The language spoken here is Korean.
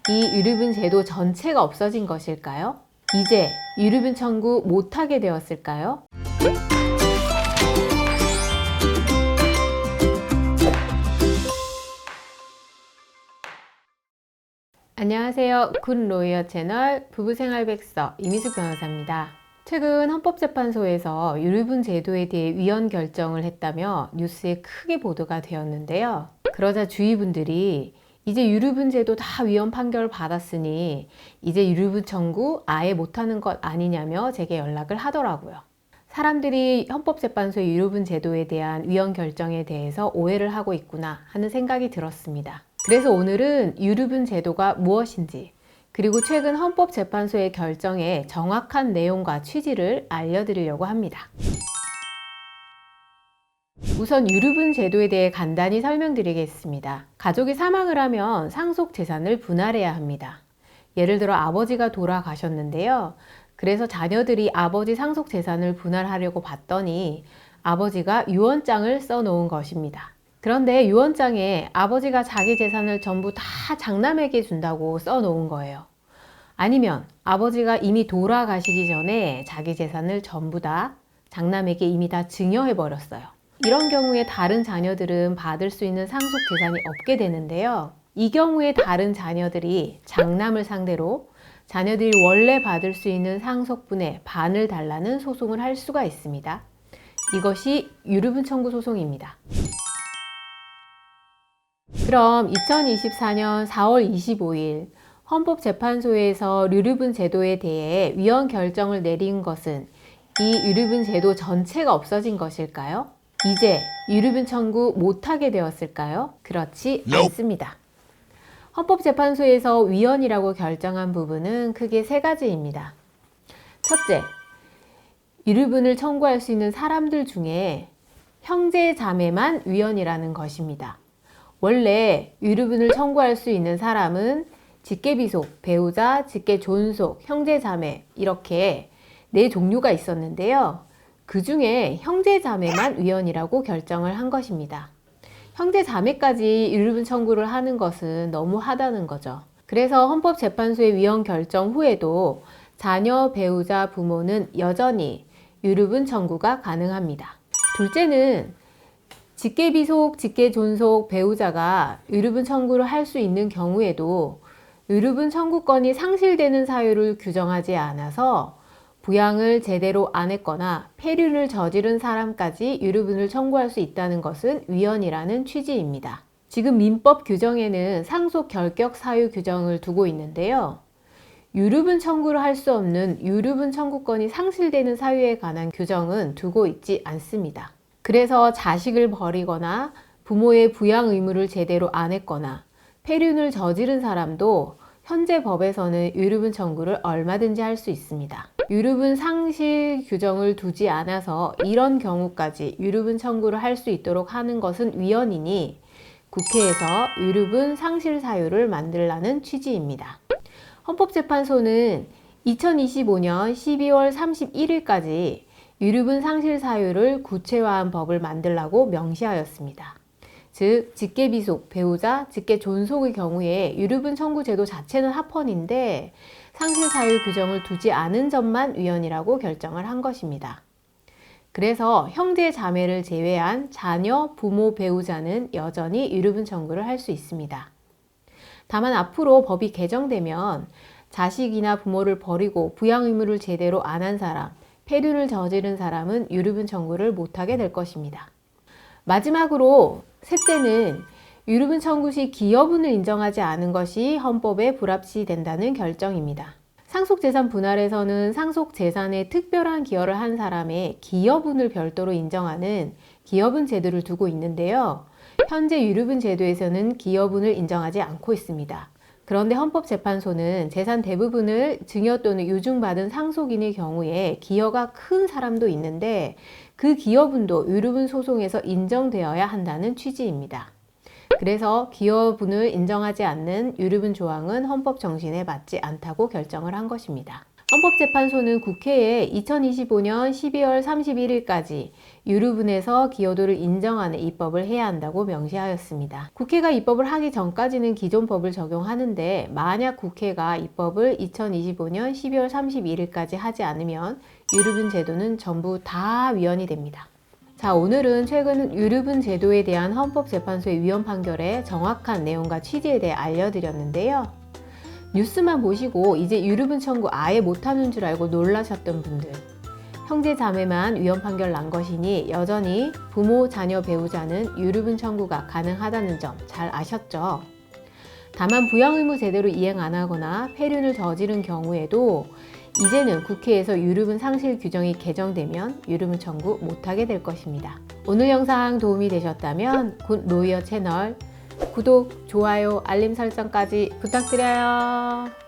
이 유류분 제도 전체가 없어진 것일까요? 이제 유류분 청구 못하게 되었을까요? 안녕하세요. 굿로이어 채널 부부생활백서 이미숙 변호사입니다. 최근 헌법재판소에서 유류분 제도에 대해 위헌 결정을 했다며 뉴스에 크게 보도가 되었는데요. 그러자 주위 분들이 이제 유류분 제도 다 위헌 판결을 받았으니 이제 유류분 청구 아예 못하는 것 아니냐며 제게 연락을 하더라고요. 사람들이 헌법재판소의 유류분 제도에 대한 위헌 결정에 대해서 오해를 하고 있구나 하는 생각이 들었습니다. 그래서 오늘은 유류분 제도가 무엇인지, 그리고 최근 헌법재판소의 결정의 정확한 내용과 취지를 알려드리려고 합니다. 우선 유류분 제도에 대해 간단히 설명드리겠습니다. 가족이 사망을 하면 상속 재산을 분할해야 합니다. 예를 들어 아버지가 돌아가셨는데요. 그래서 자녀들이 아버지 상속 재산을 분할하려고 봤더니 아버지가 유언장을 써놓은 것입니다. 그런데 유언장에 아버지가 자기 재산을 전부 다 장남에게 준다고 써놓은 거예요. 아니면 아버지가 이미 돌아가시기 전에 자기 재산을 전부 다 장남에게 이미 다 증여해버렸어요. 이런 경우에 다른 자녀들은 받을 수 있는 상속 재산이 없게 되는데요. 이 경우에 다른 자녀들이 장남을 상대로 자녀들이 원래 받을 수 있는 상속분의 반을 달라는 소송을 할 수가 있습니다. 이것이 유류분 청구 소송입니다. 그럼 2024년 4월 25일 헌법재판소에서 유류분 제도에 대해 위헌 결정을 내린 것은 이 유류분 제도 전체가 없어진 것일까요? 이제 유류분 청구 못하게 되었을까요? 그렇지 않습니다. 헌법재판소에서 위헌이라고 결정한 부분은 크게 세 가지입니다. 첫째, 유류분을 청구할 수 있는 사람들 중에 형제 자매만 위헌이라는 것입니다. 원래 유류분을 청구할 수 있는 사람은 직계비속, 배우자, 직계존속, 형제자매 이렇게 네 종류가 있었는데요. 그 중에 형제자매만 위헌이라고 결정을 한 것입니다. 형제자매까지 유류분 청구를 하는 것은 너무하다는 거죠. 그래서 헌법재판소의 위헌 결정 후에도 자녀, 배우자, 부모는 여전히 유류분 청구가 가능합니다. 둘째는 직계비속, 직계존속, 배우자가 유류분 청구를 할 수 있는 경우에도 유류분 청구권이 상실되는 사유를 규정하지 않아서 부양을 제대로 안 했거나 폐륜을 저지른 사람까지 유류분을 청구할 수 있다는 것은 위헌이라는 취지입니다. 지금 민법 규정에는 상속 결격 사유 규정을 두고 있는데요. 유류분 청구를 할 수 없는 유류분 청구권이 상실되는 사유에 관한 규정은 두고 있지 않습니다. 그래서 자식을 버리거나 부모의 부양 의무를 제대로 안 했거나 폐륜을 저지른 사람도 현재 법에서는 유류분 청구를 얼마든지 할 수 있습니다. 유류분 상실 규정을 두지 않아서 이런 경우까지 유류분 청구를 할 수 있도록 하는 것은 위헌이니 국회에서 유류분 상실 사유를 만들라는 취지입니다. 헌법재판소는 2025년 12월 31일까지 유류분 상실 사유를 구체화한 법을 만들라고 명시하였습니다. 즉, 직계비속, 배우자, 직계존속의 경우에 유류분 청구 제도 자체는 합헌인데 상실 사유 규정을 두지 않은 점만 위헌이라고 결정을 한 것입니다. 그래서 형제 자매를 제외한 자녀, 부모, 배우자는 여전히 유류분 청구를 할 수 있습니다. 다만 앞으로 법이 개정되면 자식이나 부모를 버리고 부양 의무를 제대로 안 한 사람, 폐륜을 저지른 사람은 유류분 청구를 못하게 될 것입니다. 마지막으로 셋째는 유류분 청구 시 기여분을 인정하지 않은 것이 헌법에 불합치된다는 결정입니다. 상속재산 분할에서는 상속재산에 특별한 기여를 한 사람의 기여분을 별도로 인정하는 기여분 제도를 두고 있는데요. 현재 유류분 제도에서는 기여분을 인정하지 않고 있습니다. 그런데 헌법재판소는 재산 대부분을 증여 또는 유증받은 상속인의 경우에 기여가 큰 사람도 있는데 그 기여분도 유류분 소송에서 인정되어야 한다는 취지입니다. 그래서 기여분을 인정하지 않는 유류분 조항은 헌법 정신에 맞지 않다고 결정을 한 것입니다. 헌법재판소는 국회에 2025년 12월 31일까지 유류분에서 기여도를 인정하는 입법을 해야 한다고 명시하였습니다. 국회가 입법을 하기 전까지는 기존 법을 적용하는데 만약 국회가 입법을 2025년 12월 31일까지 하지 않으면 유류분 제도는 전부 다 위헌이 됩니다. 자, 오늘은 최근 유류분 제도에 대한 헌법재판소의 위헌 판결의 정확한 내용과 취지에 대해 알려드렸는데요. 뉴스만 보시고 이제 유류분 청구 아예 못하는 줄 알고 놀라셨던 분들, 형제 자매만 위헌 판결 난 것이니 여전히 부모, 자녀, 배우자는 유류분 청구가 가능하다는 점 잘 아셨죠? 다만 부양 의무 제대로 이행 안 하거나 폐륜을 저지른 경우에도 이제는 국회에서 유류분 상실 규정이 개정되면 유류분 청구 못하게 될 것입니다. 오늘 영상 도움이 되셨다면 굿 로이어 채널 구독, 좋아요, 알림 설정까지 부탁드려요.